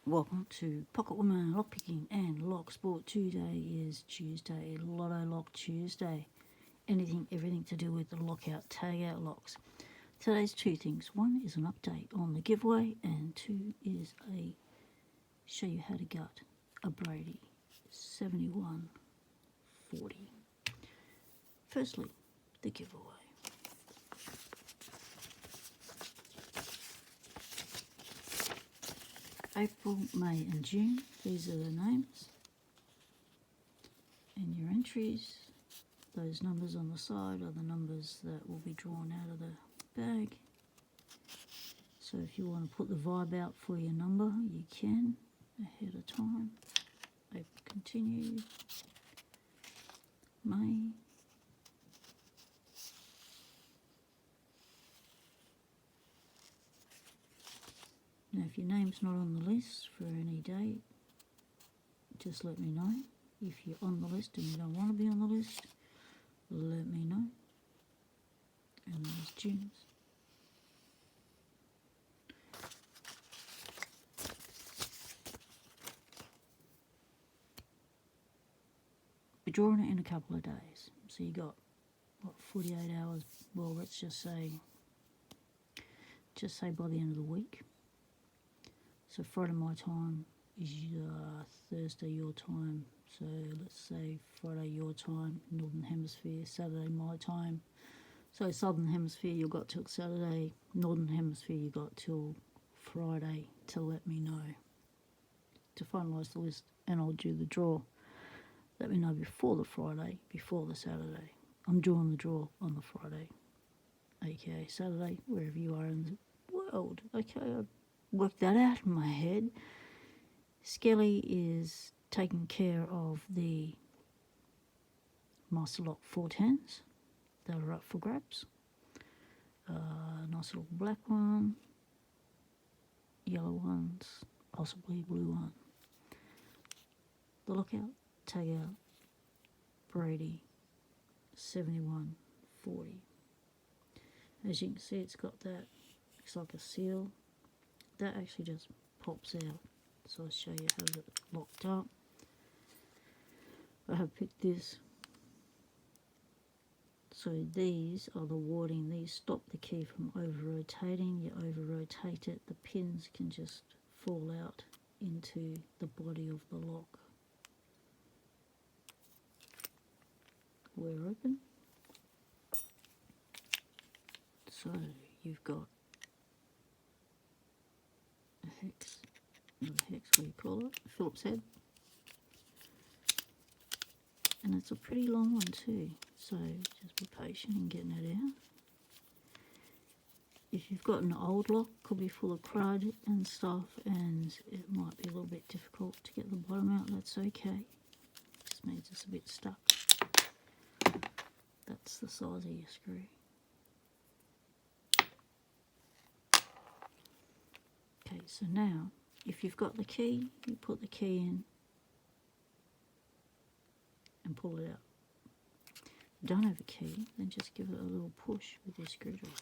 Welcome to Pocket Woman Lockpicking and Lock Sport. Today is Tuesday, Lotto Lock Tuesday. Anything, everything to do with the lockout, tagout locks. Today's two things. One is an update on the giveaway, and two is a show you how to gut a Brady 7140. Firstly, the giveaway. April, May and June, these are the names and your entries. Those numbers on the side are the numbers that will be drawn out of the bag. So if you want to put the vibe out for your number, you can ahead of time. April continued, May, now if your name's not on the list for any date, just let me know. If you're on the list and you don't want to be on the list, let me know. And there's June's. We're drawing it in a couple of days. So you got, what, 48 hours? Well, let's just say by the end of the week. So Friday my time is Thursday your time. So let's say Friday your time, Northern Hemisphere, Saturday my time. So Southern Hemisphere you got till Saturday, Northern Hemisphere you got till Friday to let me know, to finalise the list, and I'll do the draw. Let me know before the Friday, before the Saturday. I'm doing the draw on the Friday, aka Saturday, wherever you are in the world. Okay, I worked that out in my head. Skelly is taking care of the Master Lock 410s that are up for grabs. Nice little black one, yellow ones, possibly blue one. The lockout, tagout, Brady 7140. As you can see, it's got that, looks like a seal. That actually just pops out. So I'll show you how it's locked up. I have picked this. So these are the warding. These stop the key from over-rotating. You over-rotate it, the pins can just fall out into the body of the lock. We're open. So you've got a hex, not a hex, what do you call it? Phillips head. And it's a pretty long one too, so just be patient in getting it out. If you've got an old lock, could be full of crud and stuff, and it might be a little bit difficult to get the bottom out, that's okay. Just means it's a bit stuck. That's the size of your screw. Okay, so now, if you've got the key, you put the key in and pull it out. If you don't have a key, then just give it a little push with your screwdriver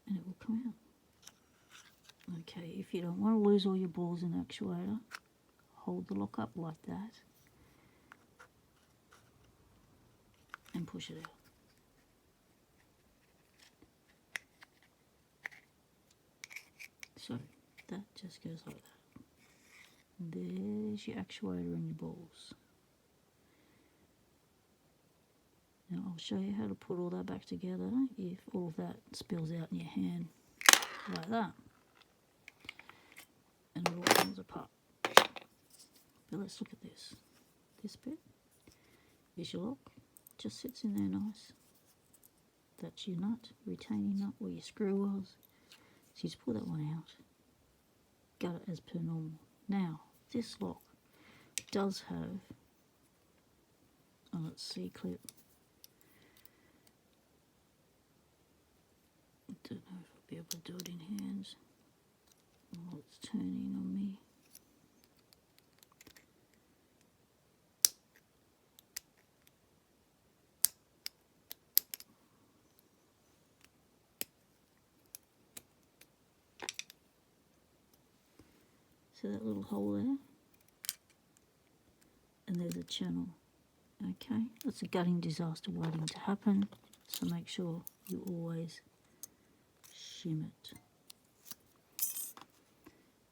and it will come out. Okay, if you don't want to lose all your balls in the actuator, hold the lock up like that and push it out. So that just goes like that. There's your actuator and your balls. Now I'll show you how to put all that back together if all of that spills out in your hand like that. And it all comes apart. But let's look at this. This bit is your lock. Just sits in there nice. That's your nut, retaining nut where your screw was. So you just pull that one out. Gut it as per normal. Now, this lock does have on its C-clip, I don't know if I'll be able to do it in hands while it's turning on me. See that little hole there? And there's a channel. Okay, that's a gutting disaster waiting to happen, so make sure you always shim it.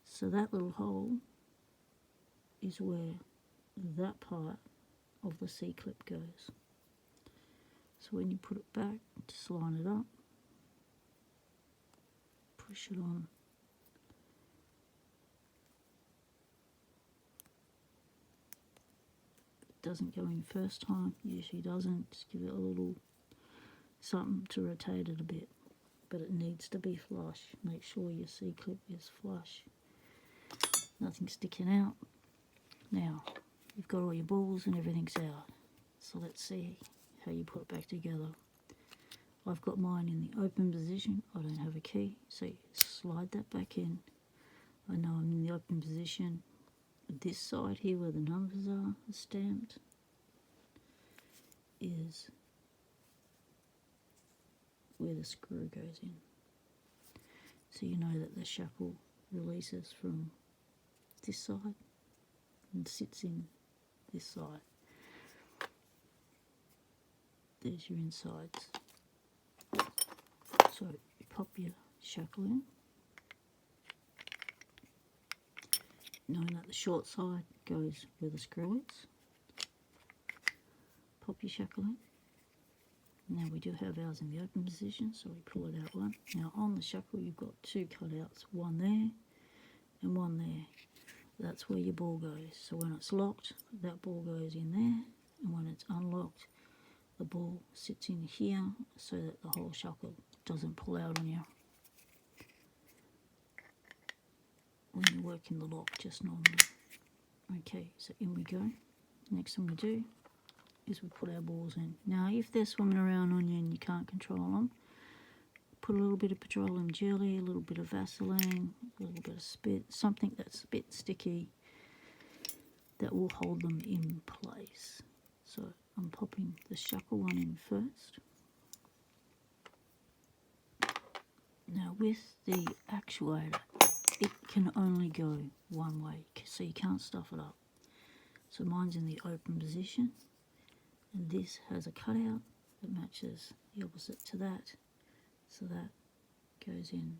So that little hole is where that part of the C-clip goes. So when you put it back, just line it up, push it on. It doesn't go in first time, usually doesn't, just give it a little something to rotate it a bit, but it needs to be flush. Make sure your C-clip is flush, nothing sticking out. Now you've got all your balls and everything's out, so let's see how you put it back together. I've got mine in the open position. I don't have a key, so you slide that back in. I know I'm in the open position. This side here where the numbers are stamped is where the screw goes in. So you know that the shackle releases from this side and sits in this side. There's your insides. So you pop your shackle in, knowing that the short side goes where the screw is. Pop your shackle in. Now we do have ours in the open position, so we pull it out one. Now on the shackle you've got two cutouts, one there and one there. That's where your ball goes. So when it's locked, that ball goes in there, and when it's unlocked, the ball sits in here so that the whole shackle doesn't pull out on you when you're working the lock just normally. Okay, so in we go. Next thing we do is we put our balls in. Now if they're swimming around on you and you can't control them, put a little bit of petroleum jelly, a little bit of Vaseline, a little bit of spit, something that's a bit sticky that will hold them in place. So I'm popping the shackle one in first. Now with the actuator, it can only go one way, so you can't stuff it up. So mine's in the open position, and this has a cutout that matches the opposite to that. So that goes in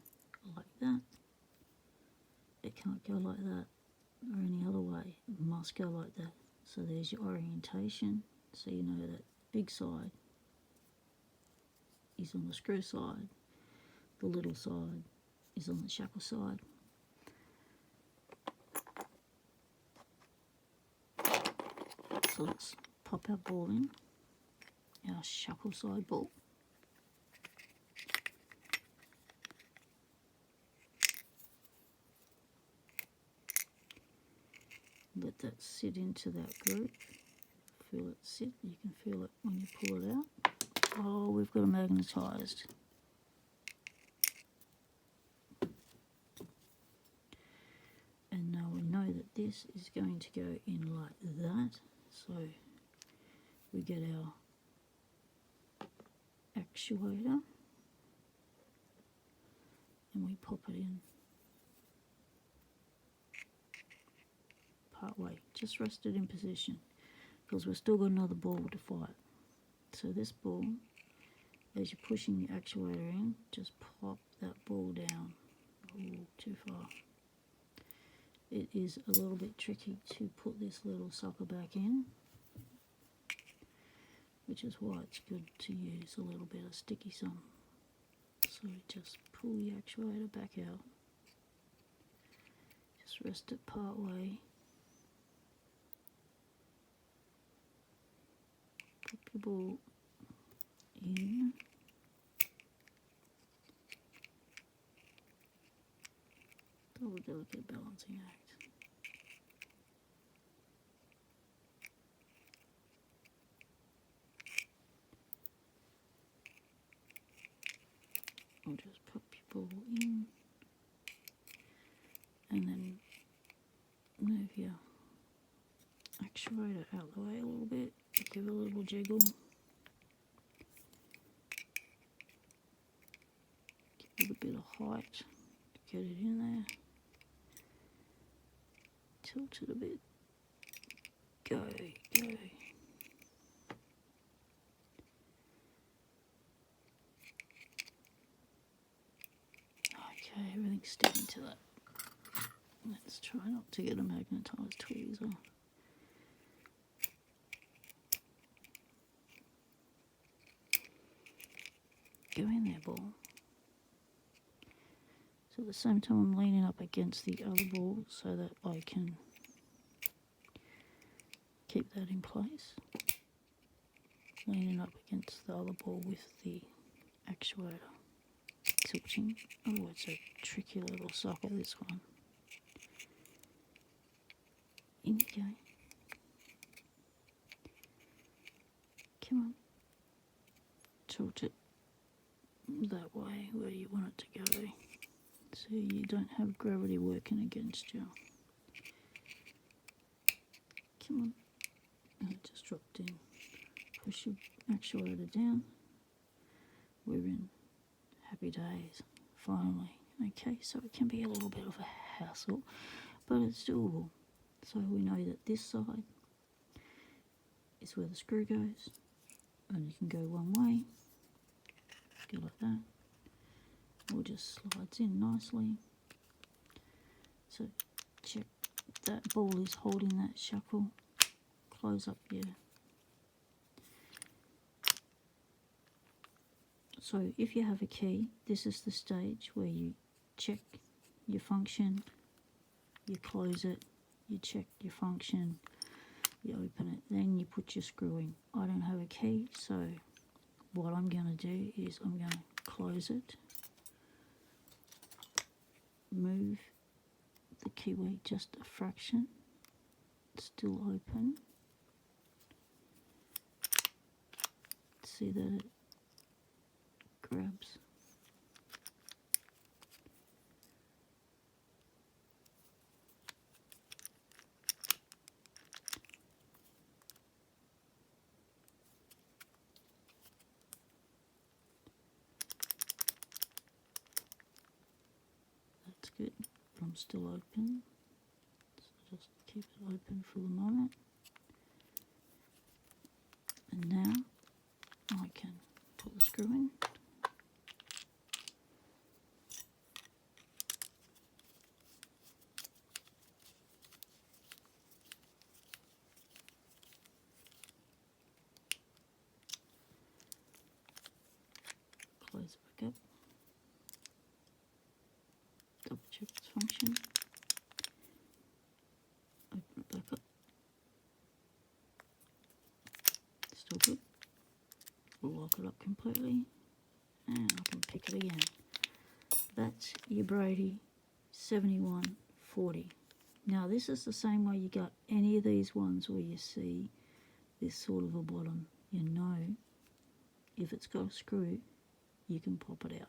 like that. It can't go like that or any other way. It must go like that. So there's your orientation. So you know that big side is on the screw side. The little side is on the shackle side. So let's pop our ball in, our shackle side ball. Let that sit into that groove. Feel it sit. You can feel it when you pull it out. Oh, we've got it magnetised. And now we know that this is going to go in like that. So we get our actuator and we pop it in part way. Just rest it in position because we've still got another ball to fight. So this ball, as you're pushing the actuator in, just pop that ball down. Oh, too far. It is a little bit tricky to put this little sucker back in, which is why it's good to use a little bit of sticky some. So just pull the actuator back out. Just rest it part way. Pop your ball in. Double delicate balancing act. I'll just pop your ball in and then move your actuator out the way a little bit. Give it a little jiggle. Give it a bit of height to get it in there. Tilt it a bit. Go, go. Okay, everything's sticking to that. Let's try not to get a magnetised tweezer. Go in there, ball. So at the same time I'm leaning up against the other ball so that I can keep that in place. Leaning up against the other ball with the actuator. Tilting. Oh, it's a tricky little sucker, this one. In you go. Come on. Tilt it that way where you want it to go. So you don't have gravity working against you. Come on. Oh, it just dropped in. Push your actuator down. We're in happy days, finally. Okay, so it can be a little bit of a hassle, but it's doable. So we know that this side is where the screw goes, and you can go one way, go like that, or just slides in nicely. So check that ball is holding that shackle. Close up your. So if you have a key, this is the stage where you check your function, you close it, you check your function, you open it, then you put your screw in. I don't have a key, so what I'm going to do is I'm going to close it, move the keyway just a fraction, it's still open, see that it grabs. That's good, but I'm still open, so just keep it open for the moment. And now I can put the screw in. Close it back up. Double check its function. Open it back up. Still good. Lock it up completely. And I can pick it again. That's your Brady 7140. Now this is the same way you got any of these ones where you see this sort of a bottom. You know if it's got a screw, you can pop it out.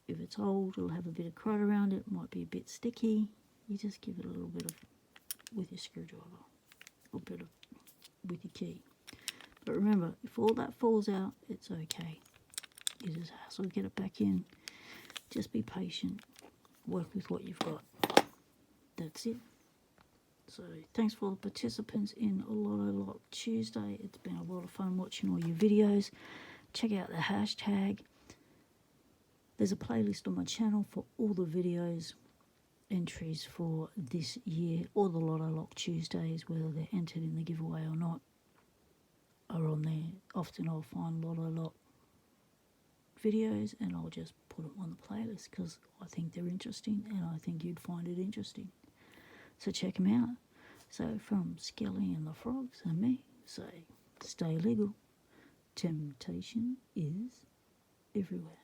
If it's old, it'll have a bit of crud around it, might be a bit sticky. You just give it a little bit of, with your screwdriver, a bit of, with your key. But remember, if all that falls out, it's okay. You just hassle, get it back in. Just be patient. Work with what you've got. That's it. So thanks for all the participants in Loto Lock Tuesday. It's been a lot of fun watching all your videos. Check out the hashtag. There's a playlist on my channel for all the videos, entries for this year, or the Loto Lock Tuesdays, whether they're entered in the giveaway or not, are on there. Often I'll find Loto Lock videos and I'll just put them on the playlist because I think they're interesting and I think you'd find it interesting. So check them out. So from Skelly and the Frogs and me, say stay legal. Temptation is everywhere.